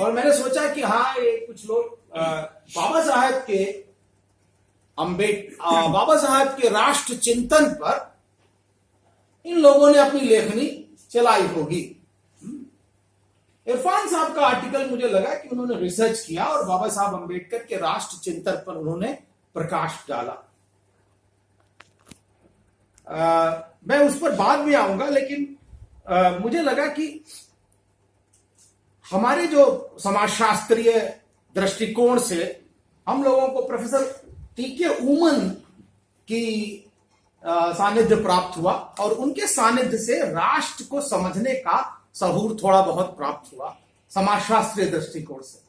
और मैंने सोचा कि हाँ, ये कुछ लोग बाबा साहब के राष्ट्र चिंतन पर इन लोगों ने अपनी लेखनी चलाई होगी। इरफान साहब का आर्टिकल मुझे लगा कि उन्होंने रिसर्च किया और बाबा साहब अंबेडकर के राष्ट्र चिंतन पर उन्होंने प्रकाश डाला। मैं उस पर बाद में आऊंगा, लेकिन मुझे लगा कि हमारे जो समाजशास्त्रीय दृष्टिकोण से हम लोगों को प्रोफेसर टीके ऊमन की सानिध्य प्राप्त हुआ और उनके सानिध्य से राष्ट्र को समझने का सहूर थोड़ा बहुत प्राप्त हुआ समाजशास्त्रीय दृष्टिकोण से।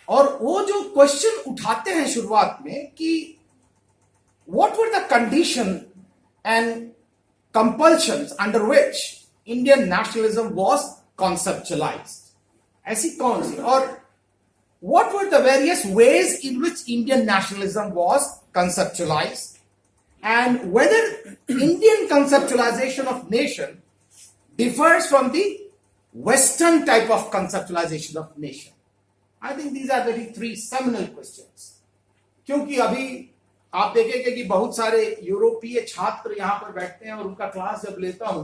और वो जो क्वेश्चन उठाते हैं शुरुआत में कि what were the condition and compulsions under which Indian nationalism was conceptualized? ऐसी कौन सी, और what were the various ways in which Indian nationalism was conceptualized, and whether Indian conceptualization of nation differs from the Western type of conceptualization of nation. I think these are very three seminal questions. क्योंकि अभी आप देखेंगे कि बहुत सारे यूरोपीय छात्र यहां पर बैठते हैं और उनका क्लास जब लेता हूं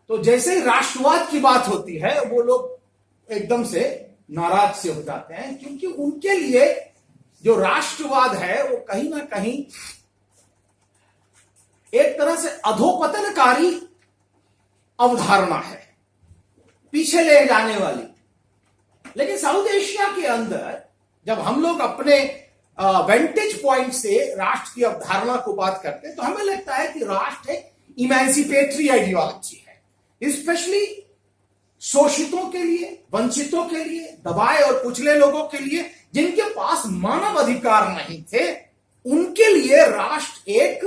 तो जैसे ही राष्ट्रवाद की बात होती है वो लोग एकदम से नाराज से हो जाते हैं, क्योंकि उनके लिए जो राष्ट्रवाद है वो कहीं ना कहीं एक तरह से अधोपतनकारी अवधारणा है, पीछे ले जाने वाली। लेकिन साउथ एशिया के अंदर जब हम लोग अपने वेंटेज पॉइंट से राष्ट्र की अवधारणा को बात करते हैं तो हमें लगता है कि राष्ट्र एक इमेंसिपेटरी आइडियोलॉजी है, स्पेशली शोषितों के लिए, वंचितों के लिए, दबाए और कुचले लोगों के लिए, जिनके पास मानव अधिकार नहीं थे, उनके लिए राष्ट्र एक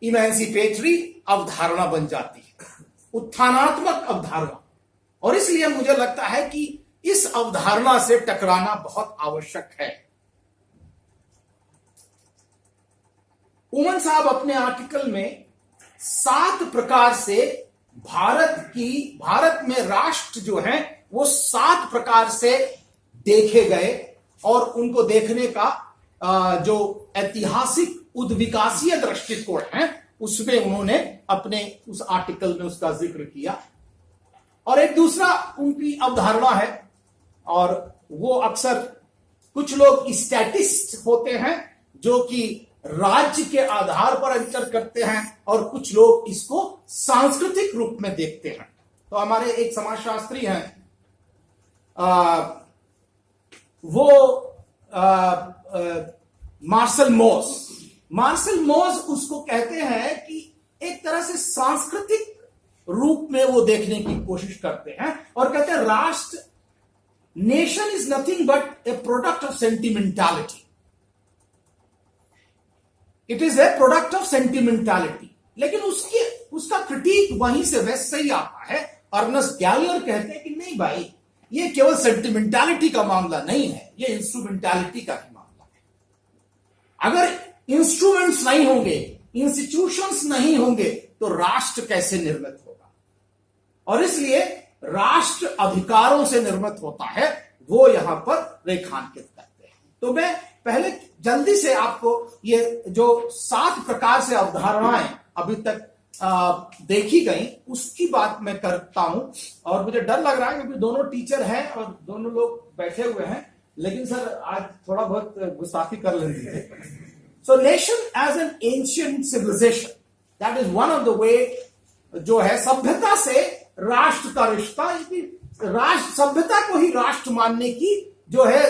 इमेंसिपेटरी अवधारणा बन जाती है, उत्थानात्मक अवधारणा। और इसलिए मुझे लगता है कि इस अवधारणा से टकराना बहुत आवश्यक है। उमन साहब अपने आर्टिकल में 7 प्रकार से भारत में राष्ट्र जो है वो 7 प्रकार से देखे गए और उनको देखने का जो ऐतिहासिक उद्विकासीय दृष्टिकोण है उसमें उन्होंने अपने उस आर्टिकल में उसका जिक्र किया। और एक दूसरा उनकी अवधारणा है, और वो अक्सर कुछ लोग स्टैटिस्ट होते हैं जो कि राज्य के आधार पर अंतर करते हैं और कुछ लोग इसको सांस्कृतिक रूप में देखते हैं। तो हमारे एक समाजशास्त्री हैं, वो मार्शल मोज उसको कहते हैं कि एक तरह से सांस्कृतिक रूप में वो देखने की कोशिश करते हैं और कहते हैं राष्ट्र, nation is nothing but a product of sentimentality. It is a product of sentimentality. लेकिन उसका क्रिटिक वहीं से वैसे ही आता है। अर्नेस्ट गैलर कहते हैं कि नहीं भाई, ये केवल सेंटिमेंटालिटी का मामला नहीं है, ये इंस्ट्रूमेंटालिटी का ही मामला है। अगर इंस्ट्रूमेंट्स नहीं होंगे, इंस्टीट्यूशंस नहीं होंगे तो राष्ट्र कैसे निर्मित होगा? और इसलिए राष्ट्र अधिकारों से निर्मित होता है, वो यहां पर रेखांकित करते हैं। तो मैं पहले जल्दी से आपको ये जो 7 प्रकार से अवधारणाएं अभी तक देखी गई उसकी बात मैं करता हूं। और मुझे डर लग रहा है क्योंकि दोनों टीचर हैं और दोनों लोग बैठे हुए हैं, लेकिन सर आज थोड़ा बहुत गुस्ताखी कर लेंगे। So nation as an ancient civilisation, that is one of the way जो है सभ्यता से राष्ट्र का रिश्ता, राष्ट्र सभ्यता को ही राष्ट्र मानने की जो है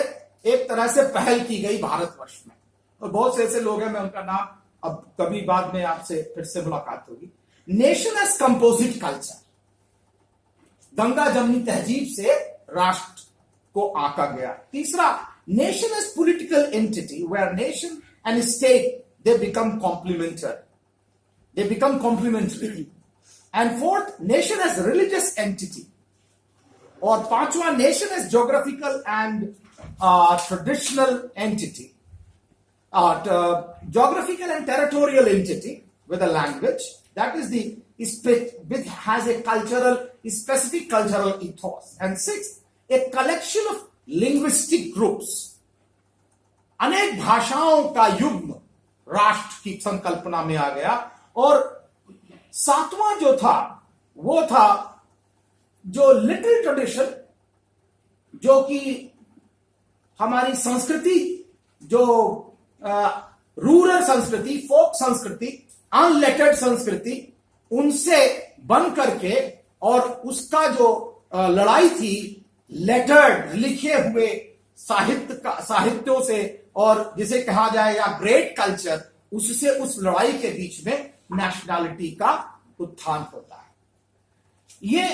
एक तरह से पहल की गई भारतवर्ष में। और बहुत से ऐसे लोग हैं, मैं उनका नाम अब कभी बाद में आपसे फिर से मुलाकात होगी। नेशन एज कंपोजिट कल्चर, गंगा जमनी तहजीब से राष्ट्र को आंका गया। तीसरा, nation as political entity where nation and state they become complementary. And fourth, nation as religious entity. और पांचवा, nation as geographical and traditional entity, geographical and territorial entity with a language, that is the which has a specific cultural ethos. And sixth, a collection of linguistic groups. अनेक भाषाओं का युग्म राष्ट्र की संकल्पना में आ गया। और सातवां जो था वो था जो लिटिल ट्रेडिशन, जो कि हमारी संस्कृति, जो रूरल संस्कृति, फोक संस्कृति, अनलेटर्ड संस्कृति, उनसे बन करके, और उसका जो लड़ाई थी लेटर्ड लिखे हुए साहित्यों से, और जिसे कहा जाए या ग्रेट कल्चर, उससे, उस लड़ाई के बीच में नेशनैलिटी का उत्थान होता है। ये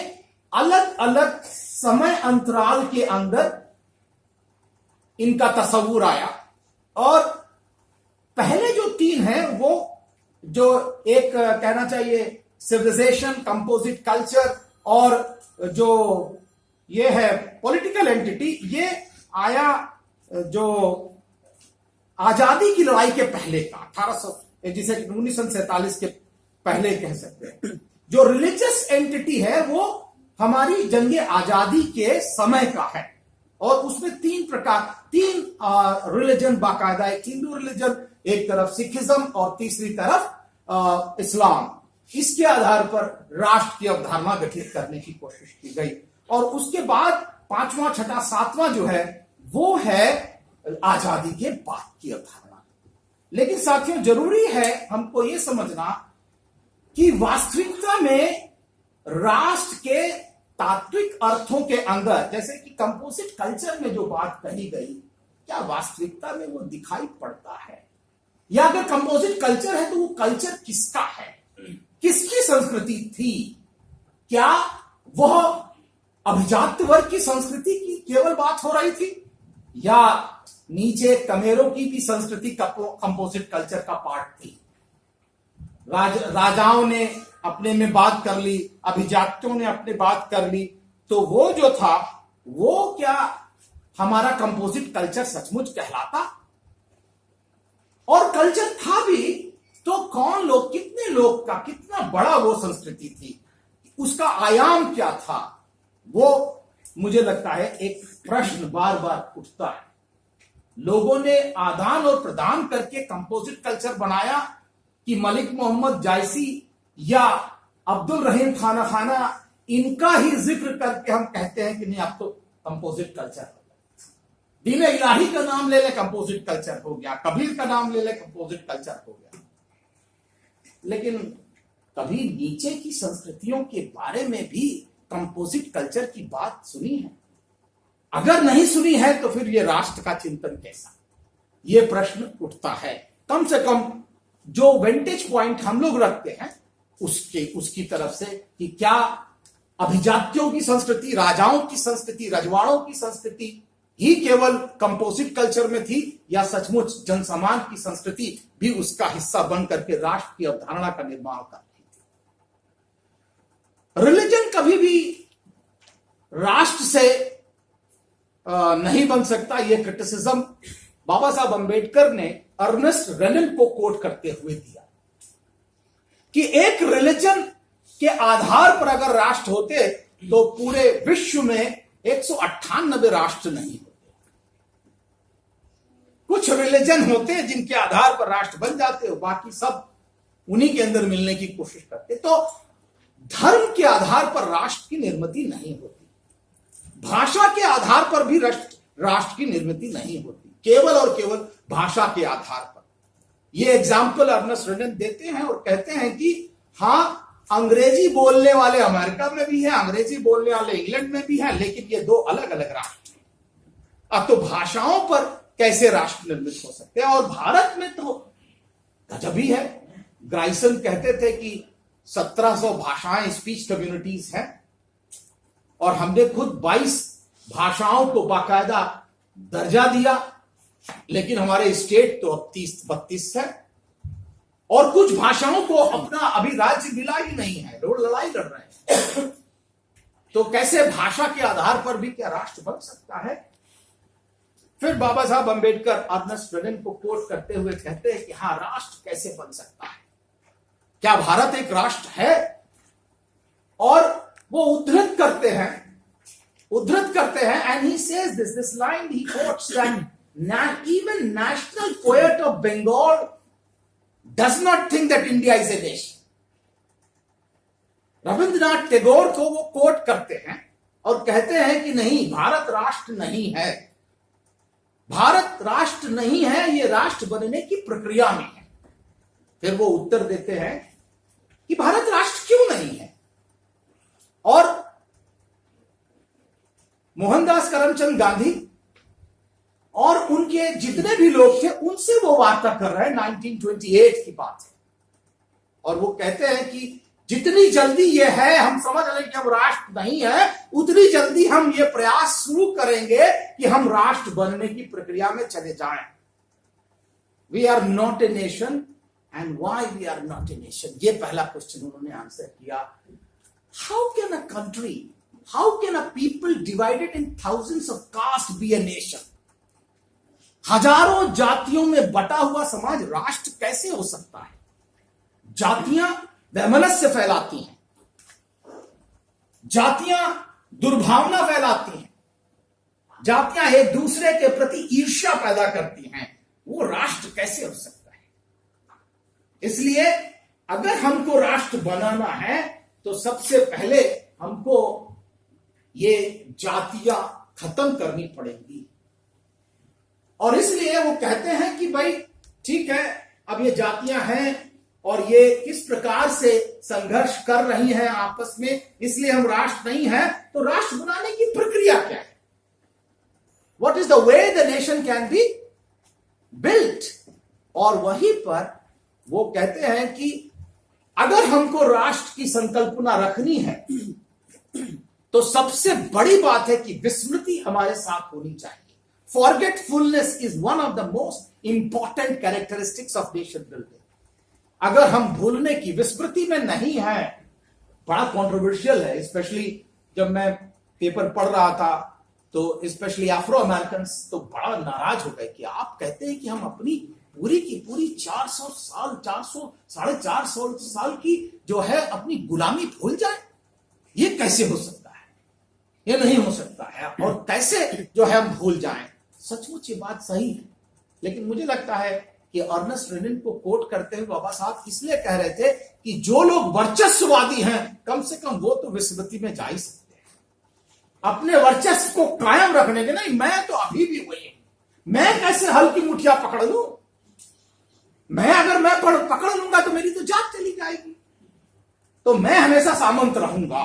अलग अलग समय अंतराल के अंदर इनका तस्वुर आया। और पहले जो तीन हैं वो जो एक कहना चाहिए सिविलाइजेशन, कंपोजिट कल्चर, और जो ये है पॉलिटिकल एंटिटी, ये आया जो आजादी की लड़ाई के पहले का 1800, जिसे 1947 के पहले कह सकते हैं। जो रिलीजियस एंटिटी है वो हमारी जंगे आजादी के समय का है, और उसमें तीन रिलीजन बाकायदा, एक हिंदू रिलीजन, एक तरफ सिखिज्म, और तीसरी तरफ इस्लाम। इसके आधार पर राष्ट्र की अवधारणा गठित करने की कोशिश की गई। और उसके बाद पांचवा, छठा, सातवां जो है वो है आजादी के बाद की अवधारणा। लेकिन साथियों, जरूरी है हमको यह समझना कि वास्तविकता में राष्ट्र के तात्विक अर्थों के अंदर, जैसे कि कंपोजिट कल्चर में जो बात कही गई, क्या वास्तविकता में वो दिखाई पड़ता है? या अगर कंपोजिट कल्चर है तो वो कल्चर किसका है, किसकी संस्कृति थी? क्या वह अभिजात वर्ग की संस्कृति की केवल बात हो रही थी, या नीचे कमेरों की भी संस्कृति कंपोजिट कल्चर का पार्ट थी? राजाओं ने अपने में बात कर ली, अभिजात्यों ने अपने बात कर ली, तो वो जो था वो क्या हमारा कंपोजिट कल्चर सचमुच कहलाता? और कल्चर था भी तो कौन लोग, कितने लोग का, कितना बड़ा वो संस्कृति थी, उसका आयाम क्या था? वो मुझे लगता है एक प्रश्न बार बार उठता है। लोगों ने आदान और प्रदान करके कंपोजिट कल्चर बनाया कि मलिक मोहम्मद जायसी या अब्दुल रहीम खाना इनका ही जिक्र करके हम कहते हैं कि नहीं, अब तो कंपोजिट कल्चर हो गया। दीन इलाही का नाम ले ले, कंपोजिट कल्चर हो गया। कबीर का नाम ले ले, कंपोजिट कल्चर हो गया। लेकिन कभी नीचे की संस्कृतियों के बारे में भी कंपोजिट कल्चर की बात सुनी है? अगर नहीं सुनी है तो फिर ये राष्ट्र का चिंतन कैसा? ये प्रश्न उठता है। कम से कम जो वेंटेज पॉइंट हम लोग रखते हैं उसकी तरफ से, कि क्या अभिजातियों की संस्कृति, राजाओं की संस्कृति, रजवाड़ों की संस्कृति ही केवल कंपोजिट कल्चर में थी, या सचमुच जनसमाज की संस्कृति भी उसका हिस्सा बन करके राष्ट्र की अवधारणा का निर्माण कर रही थी? रिलीजन कभी भी राष्ट्र से नहीं बन सकता। यह क्रिटिसिज्म बाबा साहब अंबेडकर ने अर्नेस्ट रेनन को कोट करते हुए दिया कि एक रिलीजन के आधार पर अगर राष्ट्र होते तो पूरे विश्व में 198 राष्ट्र नहीं होते। कुछ रिलीजन होते जिनके आधार पर राष्ट्र बन जाते हो, बाकी सब उन्हीं के अंदर मिलने की कोशिश करते। तो धर्म के आधार पर राष्ट्र की निर्मिति नहीं होती, भाषा के आधार पर भी राष्ट्र की निर्मिति नहीं होती, केवल और केवल भाषा के आधार पर। ये एग्जाम्पल अर्नेस्ट रेनन देते हैं और कहते हैं कि हां, अंग्रेजी बोलने वाले अमेरिका में भी है, अंग्रेजी बोलने वाले इंग्लैंड में भी है, लेकिन ये दो अलग अलग राष्ट्र हैं। अब तो भाषाओं पर कैसे राष्ट्र निर्मित हो सकते हैं? और भारत में तो गजब ही है। ग्राइसन कहते थे कि 1700 भाषाएं, स्पीच कम्युनिटीज हैं, और हमने खुद 22 भाषाओं को बाकायदा दर्जा दिया, लेकिन हमारे स्टेट तो अब 30-32 है, और कुछ भाषाओं को अपना अभी राज्य मिला ही नहीं है, लोग लड़ाई लड़ रहे हैं। तो कैसे भाषा के आधार पर भी क्या राष्ट्र बन सकता है? फिर बाबा साहब अंबेडकर अर्नेस्ट रेनन को कोट करते हुए कहते हैं कि हाँ, राष्ट्र कैसे बन सकता है? क्या भारत एक राष्ट्र है? और वो उद्धृत करते हैं and he says this line he quotes that even national poet of Bengal does not think that India is a nation. Rabindranath Tagore को वो कोट करते हैं और कहते हैं कि नहीं, भारत राष्ट्र नहीं है, भारत राष्ट्र नहीं है, ये राष्ट्र बनने की प्रक्रिया में है। फिर वो उत्तर देते हैं कि भारत राष्ट्र क्यों नहीं है। और मोहनदास करमचंद गांधी और उनके जितने भी लोग थे उनसे वो वार्ता कर रहे हैं, 1928 की बात है। और वो कहते हैं कि जितनी जल्दी ये है हम समझ रहे कि हम राष्ट्र नहीं है, उतनी जल्दी हम ये प्रयास शुरू करेंगे कि हम राष्ट्र बनने की प्रक्रिया में चले जाएं। We are not a nation and why we are not a nation, ये पहला क्वेश्चन उन्होंने आंसर किया। How can a country, how can a people divided in thousands of caste be a nation? हजारों जातियों में बटा हुआ समाज राष्ट्र कैसे हो सकता है? जातियां वैमनस्य फैलाती हैं, जातियां दुर्भावना फैलाती हैं, जातियां एक दूसरे के प्रति ईर्ष्या पैदा करती हैं, वो राष्ट्र कैसे हो सकता है? इसलिए अगर हमको राष्ट्र बनाना है तो सबसे पहले हमको ये जातियां खत्म करनी पड़ेंगी। और इसलिए वो कहते हैं कि भाई ठीक है, अब ये जातियां हैं और ये किस प्रकार से संघर्ष कर रही हैं आपस में, इसलिए हम राष्ट्र नहीं है, तो राष्ट्र बनाने की प्रक्रिया क्या है? What is the way the nation can be built? और वहीं पर वो कहते हैं कि अगर हमको राष्ट्र की संकल्पना रखनी है तो सबसे बड़ी बात है कि विस्मृति हमारे साथ होनी चाहिए। Forgetfulness is one of the most important characteristics of nation building. अगर हम भूलने की, विस्मृति में नहीं है, बड़ा कॉन्ट्रोवर्शियल है। स्पेशली जब मैं पेपर पढ़ रहा था तो स्पेशली अफ्रो अमेरिकन तो बड़ा नाराज हो गए कि आप कहते हैं कि हम अपनी पूरी की पूरी 400 साल 450 साल की जो है अपनी गुलामी भूल जाए। ये कैसे हो सकता है? ये नहीं हो सकता है। और कैसे जो है हम भूल जाएं? सचमुच ये बात सही है, लेकिन मुझे लगता है कि अर्नेस्ट रेनिन को कोट करते हुए बाबा साहब इसलिए कह रहे थे कि जो लोग वर्चस्ववादी हैं कम से कम वो तो विस्मृति में जा ही सकते हैं। अपने वर्चस्व को कायम रखने के, नहीं मैं तो अभी भी वही हूं, मैं कैसे हल्की मुठिया पकड़ लूं? मैं अगर मैं पकड़ लूंगा तो मेरी तो जान चली जाएगी, तो मैं हमेशा सामंत रहूंगा।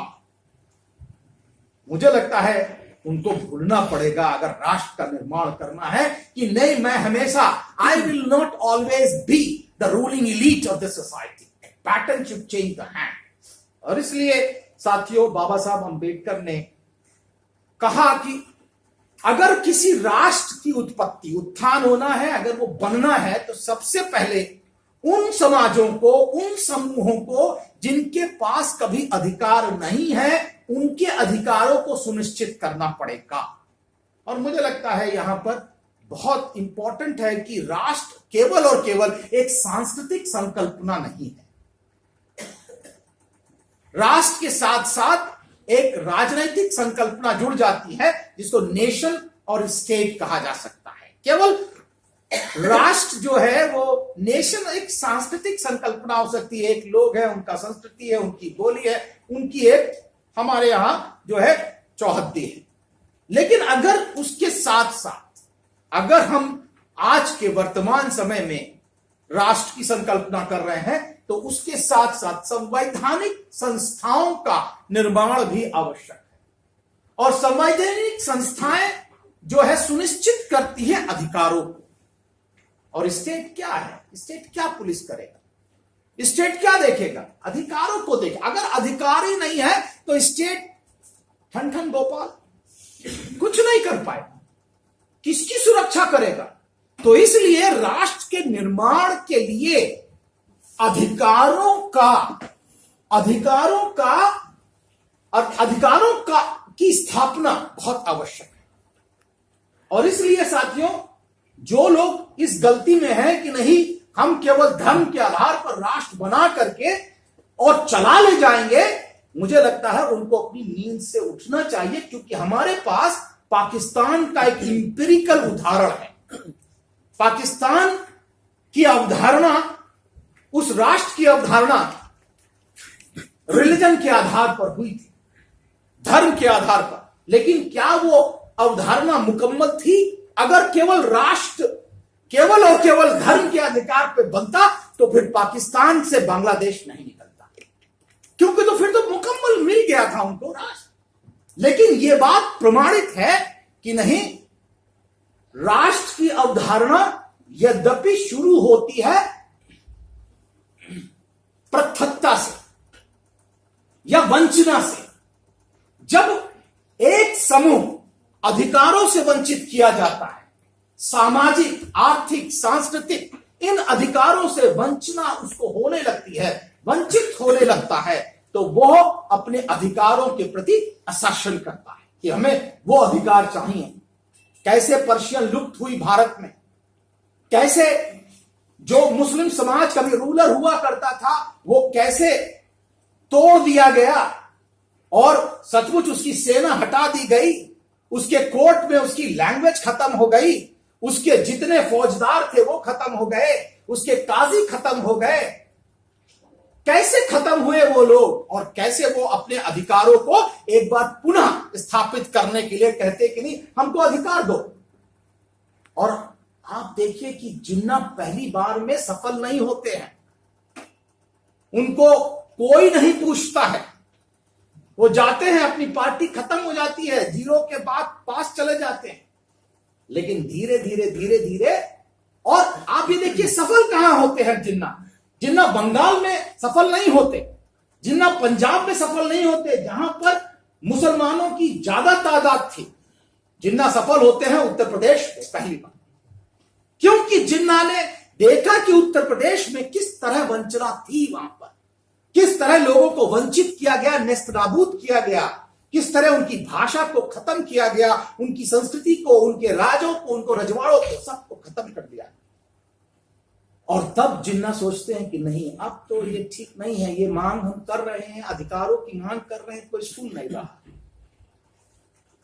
मुझे लगता है उनको भूलना पड़ेगा अगर राष्ट्र का निर्माण करना है कि नहीं, मैं हमेशा I will not always be the ruling elite of the society, pattern should change the hand. और इसलिए साथियों, बाबा साहब अम्बेडकर ने कहा कि अगर किसी राष्ट्र की उत्पत्ति, उत्थान होना है, अगर वो बनना है, तो सबसे पहले उन समाजों को, उन समूहों को जिनके पास कभी अधिकार नहीं है, उनके अधिकारों को सुनिश्चित करना पड़ेगा। और मुझे लगता है यहां पर बहुत इंपॉर्टेंट है कि राष्ट्र केवल और केवल एक सांस्कृतिक संकल्पना नहीं है। राष्ट्र के साथ साथ एक राजनीतिक संकल्पना जुड़ जाती है जिसको नेशन और स्टेट कहा जा सकता है। केवल राष्ट्र जो है वो, नेशन एक सांस्कृतिक संकल्पना हो सकती है, एक लोग है, उनका संस्कृति है, उनकी बोली है, उनकी एक हमारे यहां जो है चौहद्दी है। लेकिन अगर उसके साथ साथ अगर हम आज के वर्तमान समय में राष्ट्र की संकल्पना कर रहे हैं तो उसके साथ साथ संवैधानिक संस्थाओं का निर्माण भी आवश्यक है। और संवैधानिक संस्थाएं जो है सुनिश्चित करती है अधिकारों को। और स्टेट क्या है? स्टेट क्या पुलिस करेगा? स्टेट क्या देखेगा? अधिकारों को देखेगा। अगर अधिकार ही नहीं है तो स्टेट ठन ठन गोपाल कुछ नहीं कर पाएगा, किसकी सुरक्षा करेगा? तो इसलिए राष्ट्र के निर्माण के लिए अधिकारों का की स्थापना बहुत आवश्यक है। और इसलिए साथियों, जो लोग इस गलती में हैं कि नहीं हम केवल धर्म के आधार पर राष्ट्र बना करके और चला ले जाएंगे, मुझे लगता है उनको अपनी नींद से उठना चाहिए, क्योंकि हमारे पास पाकिस्तान का एक इंपेरिकल उदाहरण है। पाकिस्तान की अवधारणा, उस राष्ट्र की अवधारणा रिलीजन के आधार पर हुई थी, धर्म के आधार पर। लेकिन क्या वो अवधारणा मुकम्मल थी? अगर केवल राष्ट्र केवल और केवल धर्म के अधिकार पे बनता तो फिर पाकिस्तान से बांग्लादेश नहीं निकलता, क्योंकि तो फिर तो मुकम्मल मिल गया था उनको राष्ट्र। लेकिन यह बात प्रमाणित है कि नहीं, राष्ट्र की अवधारणा यद्यपि शुरू होती है पृथकता से या वंचना से। जब एक समूह अधिकारों से वंचित किया जाता है, सामाजिक, आर्थिक, सांस्कृतिक इन अधिकारों से वंचना उसको होने लगती है, वंचित होने लगता है, तो वह अपने अधिकारों के प्रति अशासन करता है कि हमें वो अधिकार चाहिए। कैसे पर्शियन लुप्त हुई भारत में, कैसे जो मुस्लिम समाज कभी रूलर हुआ करता था वो कैसे तोड़ दिया गया और सचमुच उसकी सेना हटा दी गई, उसके कोर्ट में उसकी लैंग्वेज खत्म हो गई, उसके जितने फौजदार थे वो खत्म हो गए, उसके काजी खत्म हो गए। कैसे खत्म हुए वो लोग, और कैसे वो अपने अधिकारों को एक बार पुनः स्थापित करने के लिए कहते कि नहीं, हमको अधिकार दो। और आप देखिए कि जिन्ना पहली बार में सफल नहीं होते हैं, उनको कोई नहीं पूछता है, वो जाते हैं, अपनी पार्टी खत्म हो जाती है, जीरो के बाद पास चले जाते हैं। लेकिन धीरे धीरे धीरे धीरे, और आप ये देखिए सफल कहां होते हैं जिन्ना बंगाल में सफल नहीं होते, जिन्ना पंजाब में सफल नहीं होते, जहां पर मुसलमानों की ज्यादा तादाद थी। जिन्ना सफल होते हैं उत्तर प्रदेश में पहली बार, क्योंकि जिन्ना ने देखा कि उत्तर प्रदेश में किस तरह वंचना थी, वहां पर किस तरह लोगों को वंचित किया गया, नेस्तनाबूद किया गया, किस तरह उनकी भाषा को खत्म किया गया, उनकी संस्कृति को, उनके राजों को, उनको रजवाड़ों को, सबको खत्म कर दिया। और तब जिन्ना सोचते हैं कि नहीं, अब तो ये ठीक नहीं है, ये मांग हम कर रहे हैं, अधिकारों की मांग कर रहे हैं, कोई सुन नहीं रहा।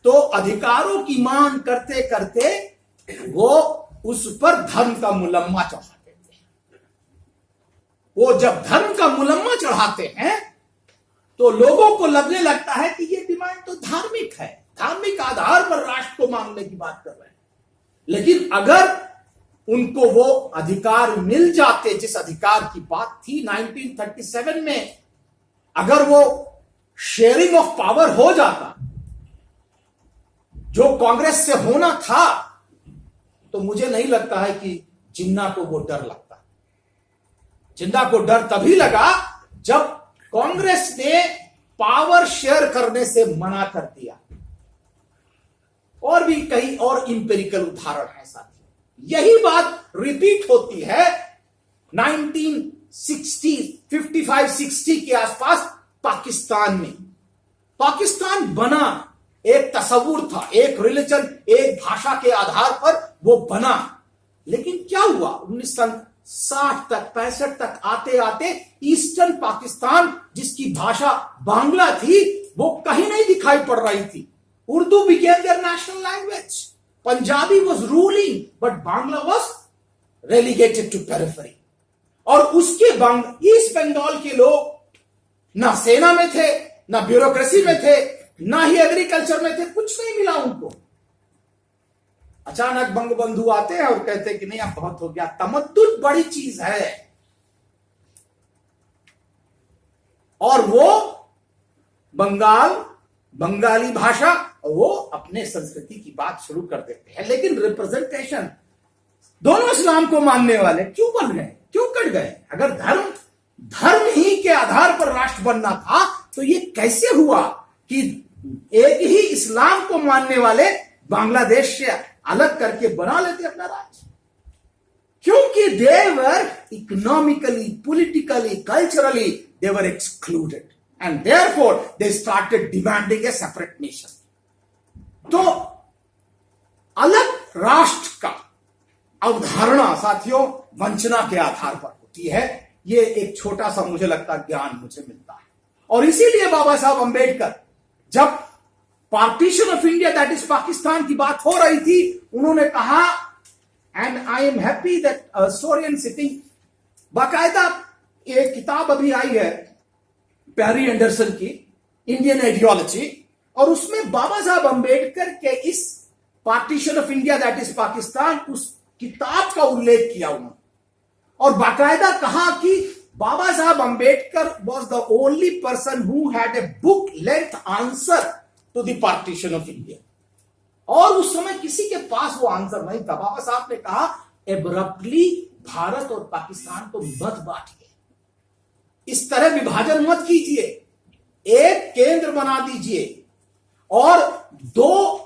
तो अधिकारों की मांग करते करते वो उस पर धर्म का मुलम्मा चढ़ाते थे। वो जब धर्म का मुलम्मा चढ़ाते हैं तो लोगों को लगने लगता है कि ये डिमांड तो धार्मिक है, धार्मिक आधार पर राष्ट्र को मांगने की बात कर रहे हैं। लेकिन अगर उनको वो अधिकार मिल जाते, जिस अधिकार की बात थी 1937 में, अगर वो शेयरिंग ऑफ पावर हो जाता जो कांग्रेस से होना था, तो मुझे नहीं लगता है कि जिन्ना को वो डर लगता। जिन्ना को डर तभी लगा जब कांग्रेस ने पावर शेयर करने से मना कर दिया। और भी कई और इंपेरिकल उदाहरण है साथियों। यही बात रिपीट होती है 1960, 55-60 के आसपास पाकिस्तान में। पाकिस्तान बना, एक तस्वुर था, एक रिलीजन, एक भाषा के आधार पर वो बना। लेकिन क्या हुआ, 1960 तक, 65 तक आते आते ईस्टर्न पाकिस्तान, जिसकी भाषा बांग्ला थी, वो कहीं नहीं दिखाई पड़ रही थी। Urdu became their national language. Punjabi was ruling, but Bangla was relegated to periphery. और उसके ईस्ट बंगाल के लोग ना सेना में थे, ना ब्यूरोक्रेसी में थे, ना ही एग्रीकल्चर में थे, कुछ नहीं मिला उनको। अचानक बंगबंधु आते हैं और कहते हैं कि नहीं, अब बहुत हो गया, तमद्दुन बड़ी चीज है। और वो बंगाली भाषा, वो अपने संस्कृति की बात शुरू कर देते हैं। लेकिन रिप्रेजेंटेशन, दोनों इस्लाम को मानने वाले क्यों बन गए, क्यों कट गए? अगर धर्म ही के आधार पर राष्ट्र बनना था, तो ये कैसे हुआ कि एक ही इस्लाम को मानने वाले बांग्लादेश से अलग करके बना लेते अपना राज्य? क्योंकि they were economically, politically, culturally they were excluded, and therefore they started demanding a separate nation. तो अलग राष्ट्र का अवधारणा साथियों वंचना के आधार पर होती है। ये एक छोटा सा मुझे लगता ज्ञान मुझे मिलता है। और इसीलिए बाबा साहब अंबेडकर जब partition of India that is Pakistan की बात हो रही थी, उन्होंने कहा, and I am happy that सोरियन सिटिंग, बाकायदा एक किताब अभी आई है पैरी एंडरसन की, इंडियन आइडियोलॉजी, और उसमें बाबा साहब अंबेडकर के इस partition of India that is Pakistan उस किताब का उल्लेख किया उन्होंने, और बाकायदा कहा कि Baba Saheb Ambedkar was the only person who had a book length answer to the partition of India, और उस समय किसी के पास वो आंसर नहीं था। बाबा साहब ने कहा, एब्रप्टली भारत और पाकिस्तान को मत बांटिए, इस तरह विभाजन मत कीजिए, एक केंद्र बना दीजिए और दो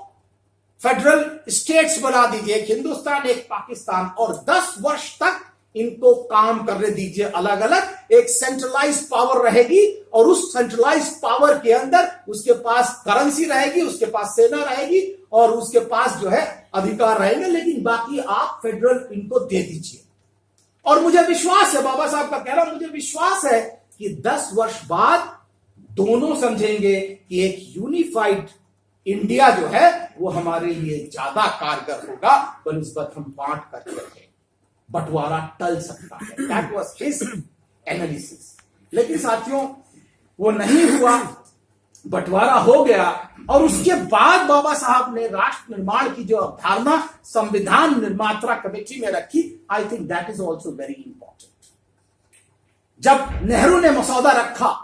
फेडरल स्टेट्स बना दीजिए, एक हिंदुस्तान एक पाकिस्तान, और 10 वर्ष तक इनको काम करने दीजिए अलग अलग। एक सेंट्रलाइज पावर रहेगी और उस सेंट्रलाइज पावर के अंदर उसके पास करेंसी रहेगी, उसके पास सेना रहेगी और उसके पास जो है अधिकार रहेंगे, लेकिन बाकी आप फेडरल इनको दे दीजिए। और मुझे विश्वास है, बाबा साहब का कहना, मुझे विश्वास है कि 10 वर्ष बाद दोनों समझेंगे कि एक यूनिफाइड इंडिया जो है वो हमारे लिए ज्यादा कारगर होगा बनिस्बत हम बांट करके रखें, बंटवारा टल सकता है। That was his analysis. लेकिन साथियों वो नहीं हुआ, बंटवारा हो गया, और उसके बाद बाबा साहब ने राष्ट्र निर्माण की जो अवधारणा संविधान निर्माता कमेटी में रखी, I think that is also very important. जब नेहरू ने मसौदा रखा,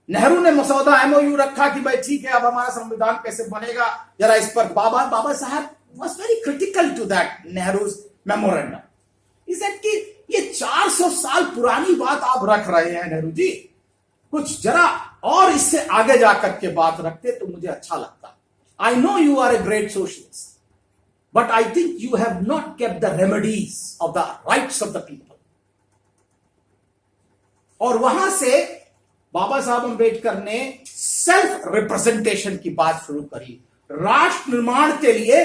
नेहरू ने मसौदा एमओयू रखा कि भाई ठीक है अब हमारा संविधान कैसे बनेगा, जरा इस पर बाबा साहब was very critical to that Nehru's memorandum. He said कि ये 400 साल पुरानी बात आप रख रहे हैं नेहरू जी, कुछ जरा और इससे आगे जाकर के बात रखते तो मुझे अच्छा लगता। I know you are a great socialist, but I think you have not kept the remedies of the rights of the people. और वहां से बाबा साहब अंबेडकर ने सेल्फ रिप्रेजेंटेशन की बात शुरू करी। राष्ट्र निर्माण के लिए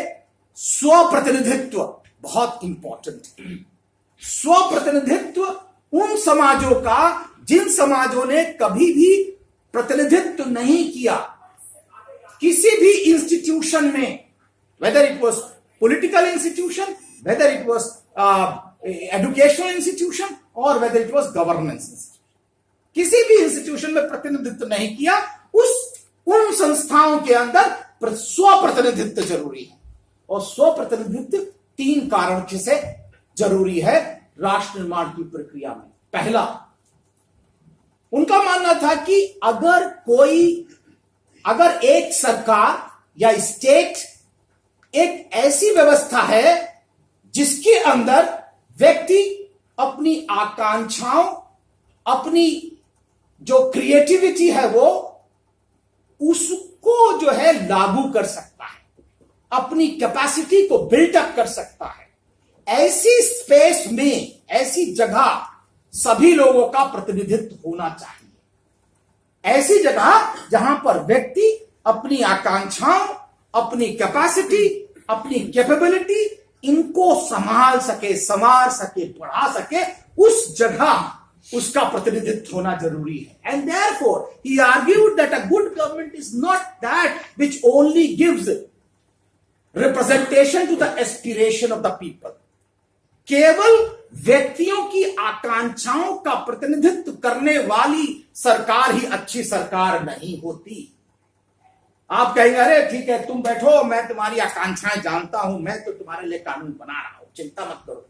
स्वप्रतिनिधित्व बहुत इंपॉर्टेंट है। स्वप्रतिनिधित्व उन समाजों का जिन समाजों ने कभी भी प्रतिनिधित्व नहीं किया किसी भी इंस्टीट्यूशन में, whether it was political institution, whether it was educational institution और whether it was governance institution, किसी भी इंस्टीट्यूशन में प्रतिनिधित्व नहीं किया, उन संस्थाओं के अंदर स्वप्रतिनिधित्व जरूरी है। और स्वप्रतिनिधित्व 3 कारण से जरूरी है राष्ट्र निर्माण की प्रक्रिया में। पहला, उनका मानना था कि अगर एक सरकार या स्टेट एक ऐसी व्यवस्था है जिसके अंदर व्यक्ति अपनी आकांक्षाओं, अपनी जो क्रिएटिविटी है वो उसको जो है लागू कर सकता है, अपनी कैपेसिटी को बिल्डअप कर सकता है, ऐसी स्पेस में, ऐसी जगह सभी लोगों का प्रतिनिधित्व होना चाहिए। ऐसी जगह जहां पर व्यक्ति अपनी आकांक्षाओं, अपनी कैपेसिटी, अपनी कैपेबिलिटी इनको संभाल सके, संवार सके, बढ़ा सके, उस जगह उसका प्रतिनिधित्व होना जरूरी है। And therefore he argued that a good government is not that which only gives representation to the aspiration of the people. केवल व्यक्तियों की आकांक्षाओं का प्रतिनिधित्व करने वाली सरकार ही अच्छी सरकार नहीं होती। आप कहेंगे अरे ठीक है तुम बैठो, मैं तुम्हारी आकांक्षाएं जानता हूं, मैं तो तुम्हारे लिए कानून बना रहा हूं, चिंता मत करो,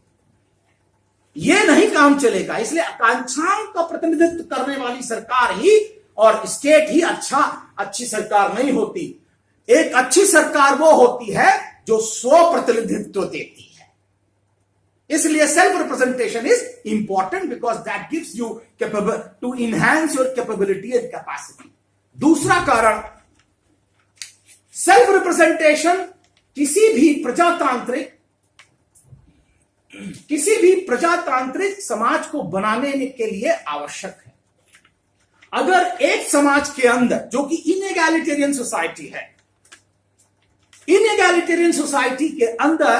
ये नहीं काम चलेगा। इसलिए आकांक्षाओं का प्रतिनिधित्व करने वाली सरकार ही और स्टेट ही अच्छी सरकार नहीं होती। एक अच्छी सरकार वो होती है जो स्व प्रतिनिधित्व देती है। इसलिए self representation is important because that gives you capable to enhance your capability and capacity. दूसरा कारण, सेल्फ रिप्रेजेंटेशन किसी भी प्रजातांत्रिक समाज को बनाने के लिए आवश्यक है। अगर एक समाज के अंदर, जो कि इनएगैलिटेरियन सोसाइटी है, इनएगैलिटेरियन सोसाइटी के अंदर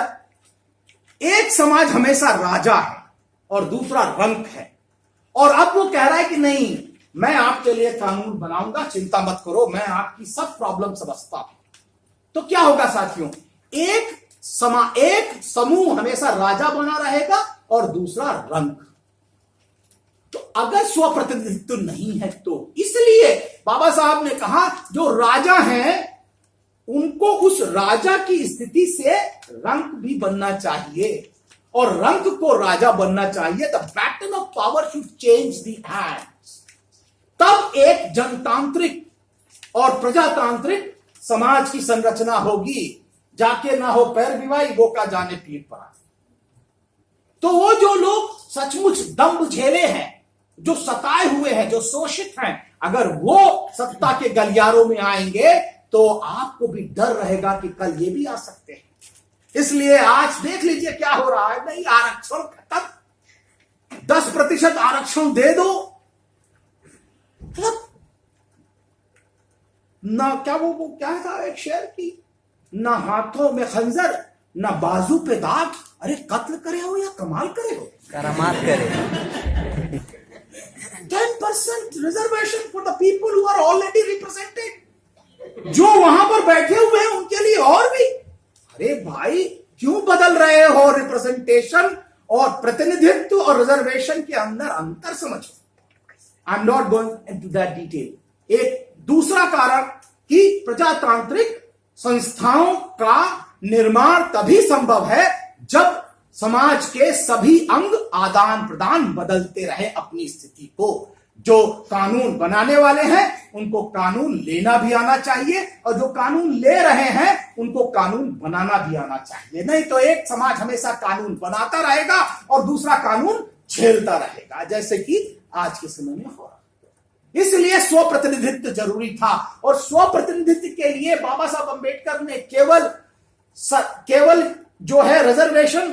एक समाज हमेशा राजा है और दूसरा रंक है, और अब वो कह रहा है कि नहीं, मैं आपके लिए कानून बनाऊंगा, चिंता मत करो, मैं आपकी सब प्रॉब्लम समझता हूं। तो क्या होगा साथियों, एक समूह हमेशा राजा बना रहेगा और दूसरा रंक। तो अगर स्वप्रतिनिधित्व नहीं है तो इसलिए बाबा साहब ने कहा जो राजा हैं उनको उस राजा की स्थिति से रंक भी बनना चाहिए और रंक को राजा बनना चाहिए। The baton of power should change the hands. तब एक जनतांत्रिक और प्रजातांत्रिक समाज की संरचना होगी। जाके ना हो पैर बिवाई, वो का जाने पीठ पर। तो वो जो लोग सचमुच दम्भ झेले हैं, जो सताए हुए हैं, जो शोषित हैं, अगर वो सत्ता के गलियारों में आएंगे तो आपको भी डर रहेगा कि कल ये भी आ सकते हैं। इसलिए आज देख लीजिए क्या हो रहा है। नहीं, आरक्षण खत्म, 10% आरक्षण दे दो। मतलब ना क्या वो क्या था एक शेर की, ना हाथों में खंजर ना बाजू पे दाग। अरे कत्ल करे हो या कमाल करे हो, करामात करे। 10% reservation for the people who are already represented. जो वहां पर बैठे हुए हैं उनके लिए और भी। अरे भाई क्यों बदल रहे हो रिप्रेजेंटेशन और प्रतिनिधित्व और रिजर्वेशन के अंदर अंतर समझो। I am not going into that detail. एक दूसरा कारण कि प्रजातांत्रिक संस्थाओं का निर्माण तभी संभव है जब समाज के सभी अंग आदान प्रदान बदलते रहे अपनी स्थिति को। जो कानून बनाने वाले हैं उनको कानून लेना भी आना चाहिए और जो कानून ले रहे हैं उनको कानून बनाना भी आना चाहिए। नहीं तो एक समाज हमेशा कानून बनाता रहेगा और दूसरा कानून झेलता रहेगा, जैसे कि आज के समय में हो रहा। इसलिए स्वप्रतिनिधित्व जरूरी था और स्वप्रतिनिधित्व के लिए बाबा साहब अंबेडकर ने केवल जो है रिजर्वेशन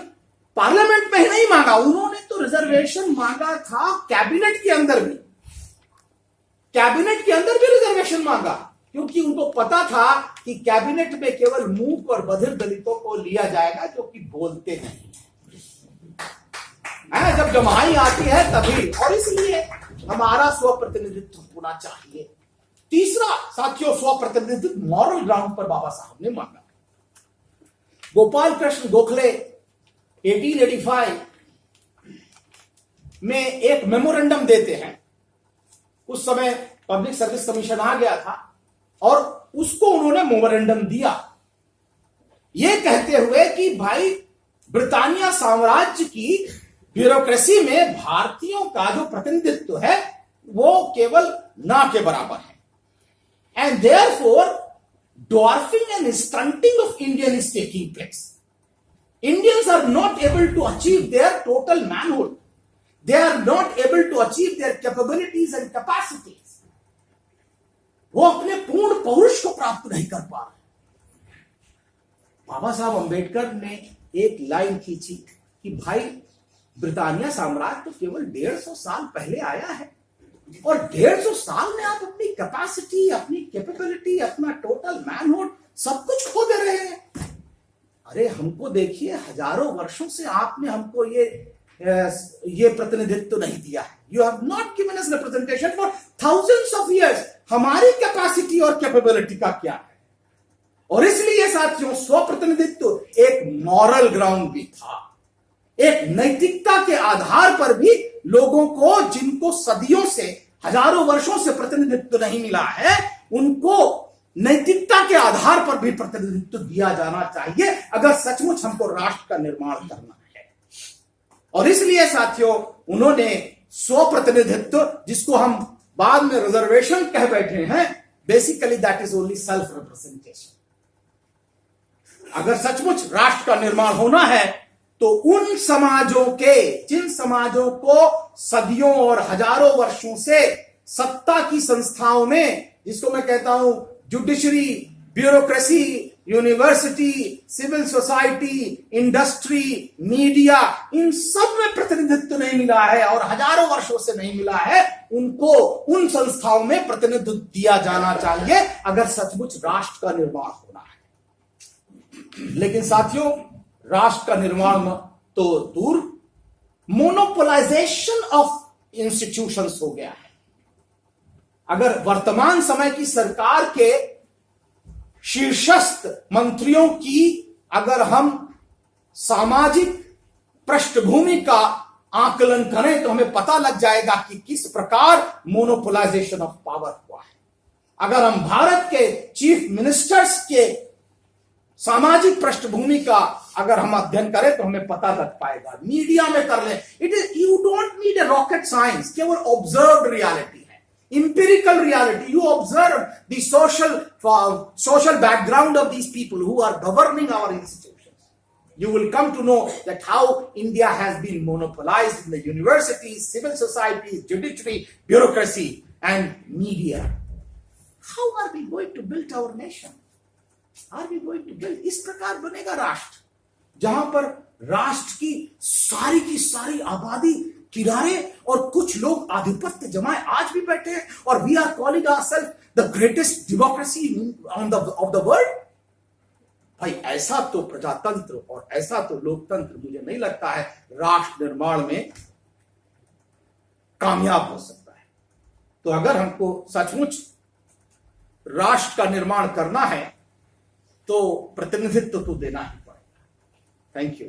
पार्लियामेंट में ही नहीं मांगा, उन्होंने तो रिजर्वेशन मांगा था कैबिनेट के अंदर भी। कैबिनेट के अंदर भी रिजर्वेशन मांगा क्योंकि उनको पता था कि कैबिनेट में केवल मूक और बधिर दलितों को लिया जाएगा जो कि बोलते नहीं है। जब जमाई आती है तभी, और इसलिए हमारा स्वप्रतिनिधित्व होना चाहिए। तीसरा साथियों, स्वप्रतिनिधित्व मॉरल ग्राउंड पर बाबा साहब ने मांगा। गोपाल कृष्ण गोखले 1885 में एक मेमोरेंडम देते हैं। उस समय पब्लिक सर्विस कमीशन आ गया था और उसको उन्होंने मेमोरेंडम दिया यह कहते हुए कि भाई ब्रिटानिया साम्राज्य की ब्यूरोक्रेसी में भारतीयों का जो प्रतिनिधित्व है वो केवल ना के बराबर है। And therefore dwarfing and stunting of Indian is taking place. Indians are not able to achieve their total manhood. They are not able to achieve their capabilities and capacities. वो अपने पूर्ण पौरुष को प्राप्त नहीं कर पा रहे। बाबा साहब अंबेडकर ने एक लाइन खींची कि भाई ब्रिटानिया साम्राज्य तो केवल 150 साल पहले आया है और 150 साल में आप अपनी कैपेसिटी, अपनी कैपेबिलिटी, अपना टोटल मैनहुड सब कुछ खो दे रहे हैं। अरे हमको देखिए, हजारों वर्षों से आपने हमको ये प्रतिनिधित्व नहीं दिया है। You have not given us representation for thousands of years. हमारी कैपेसिटी और कैपेबिलिटी का क्या है? और इसलिए साथियों, स्वप्रतिनिधित्व एक मॉरल ग्राउंड भी था, एक नैतिकता के आधार पर भी लोगों को, जिनको सदियों से, हजारों वर्षों से प्रतिनिधित्व नहीं मिला है, उनको नैतिकता के आधार पर भी प्रतिनिधित्व दिया जाना चाहिए अगर सचमुच हमको राष्ट्र का निर्माण करना है। और इसलिए साथियों, उन्होंने स्वप्रतिनिधित्व, जिसको हम बाद में रिजर्वेशन कह बैठे हैं, basically that is only self representation. अगर सचमुच राष्ट्र का निर्माण होना है तो उन समाजों के, जिन समाजों को सदियों और हजारों वर्षों से सत्ता की संस्थाओं में, जिसको मैं कहता हूं judiciary, bureaucracy, university, civil society, industry, media, इन सब में प्रतिनिधित्व नहीं मिला है और हजारों वर्षों से नहीं मिला है, उनको उन संस्थाओं में प्रतिनिधित्व दिया जाना चाहिए अगर सचमुच राष्ट्र का निर्माण होना है। लेकिन साथियों, राष्ट्र का निर्माण तो दूर, मोनोपोलाइजेशन ऑफ इंस्टीट्यूशंस हो गया है। अगर वर्तमान समय की सरकार के शीर्षस्थ मंत्रियों की अगर हम सामाजिक पृष्ठभूमि का आकलन करें तो हमें पता लग जाएगा कि किस प्रकार मोनोपोलाइजेशन ऑफ पावर हुआ है। अगर हम भारत के चीफ मिनिस्टर्स के सामाजिक पृष्ठभूमि का अगर हम अध्ययन करें तो हमें पता लग पाएगा। मीडिया में कर लें, it is you don't need a rocket science, केवल ऑब्जर्व्ड रियलिटी है, empirical reality. You observe the social background of these people who are governing our institutions, you will come to know that how India has been monopolized in the universities, civil societies, judiciary, bureaucracy and media. How are we going to build our nation? Are we going to build? इस प्रकार बनेगा राष्ट्र जहां पर राष्ट्र की सारी आबादी किनारे और कुछ लोग आधिपत्य जमाए आज भी बैठे हैं और we are calling ourselves the greatest democracy of the world. भाई ऐसा तो प्रजातंत्र और ऐसा तो लोकतंत्र मुझे नहीं लगता है राष्ट्र निर्माण में कामयाब हो सकता है। तो अगर हमको सचमुच राष्ट्र का निर्माण करना है तो प्रतिनिधित्व तो देना ही पड़ेगा। Thank you.